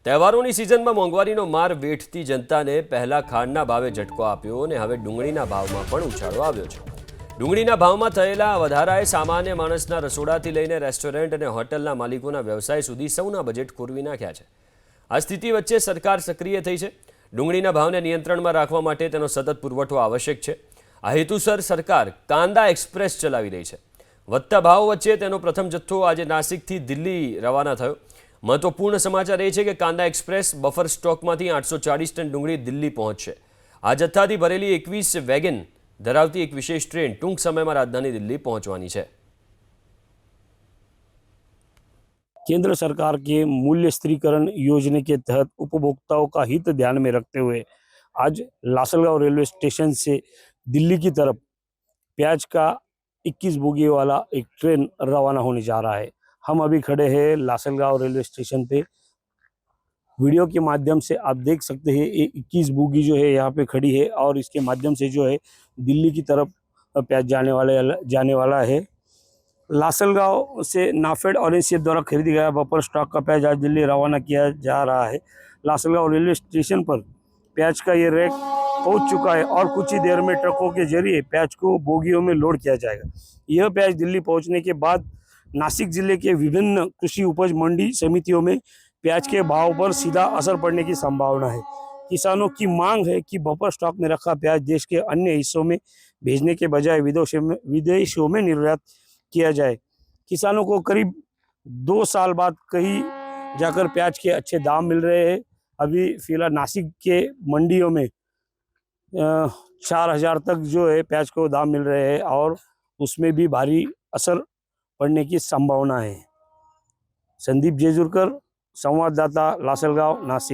તહેવારોની સિઝનમાં મોંઘવારીનો માર વેઠતી જનતાને પહેલા ખાંડના ભાવે ઝટકો આપ્યો અને હવે ડુંગળીના ભાવમાં પણ ઉછાળો આવ્યો છે। ડુંગળીના ભાવમાં થયેલા વધારાએ સામાન્ય માણસના રસોડાથી લઈને રેસ્ટોરન્ટ અને હોટલના માલિકોના વ્યવસાય સુધી સૌના બજેટ ખોરવી નાખ્યા છે। આ સ્થિતિ વચ્ચે સરકાર સક્રિય થઈ છે। ડુંગળીના ભાવને નિયંત્રણમાં રાખવા માટે તેનો સતત પુરવઠો આવશ્યક છે। આ હેતુસર સરકાર કાંદા એક્સપ્રેસ ચલાવી રહી છે। વધતા ભાવ વચ્ચે તેનો પ્રથમ જથ્થો આજે નાસિકથી દિલ્હી રવાના થયો। महत्वपूर्ण समाचार ये कि कांदा एक्सप्रेस बफर स्टॉक में 840 टन डूंगળી दिल्ली पहुंचશે। आ जत्थाथी भरेली 21 वेगन धरावती एक विशेष ट्रेन टूंक समय में राजधानी दिल्ली पहुंचवानी है। केंद्र सरकार के मूल्य स्थिरीकरण योजना के तहत उपभोक्ताओं का हित ध्यान में रखते हुए आज लासलगांव रेलवे स्टेशन से दिल्ली की तरफ प्याज का 21 बोगी वाला एक ट्रेन रवाना होने जा रहा है। हम अभी खड़े हैं लासलगांव रेलवे स्टेशन पे। वीडियो के माध्यम से आप देख सकते हैं ये 21 बोगी जो है यहाँ पे खड़ी है और इसके माध्यम से जो है दिल्ली की तरफ प्याज जाने वाला है। लासलगांव से नाफेड और एनसीएफ द्वारा खरीदी गया बफर स्टॉक का प्याज आज दिल्ली रवाना किया जा रहा है। लासलगांव रेलवे स्टेशन पर प्याज का ये रैक पहुंच चुका है और कुछ ही देर में ट्रकों के जरिए प्याज को बोगियों में लोड किया जाएगा। यह प्याज दिल्ली पहुंचने के बाद नासिक जिले के विभिन्न कृषि उपज मंडी समितियों में प्याज के भाव पर सीधा असर पड़ने की संभावना है। किसानों की मांग है कि बफर स्टॉक में रखा प्याज देश के अन्य हिस्सों में भेजने के बजाय विदेशों में निर्यात किया जाए। किसानों को करीब 2 साल बाद कहीं जाकर प्याज के अच्छे दाम मिल रहे हैं। अभी फिलहाल नासिक के मंडियों में 4000 तक जो है प्याज को दाम मिल रहे हैं और उसमें भी भारी असर पड़ने की संभावना है। संदीप जेजुरकर, संवाददाता, लासलगांव, नासिक।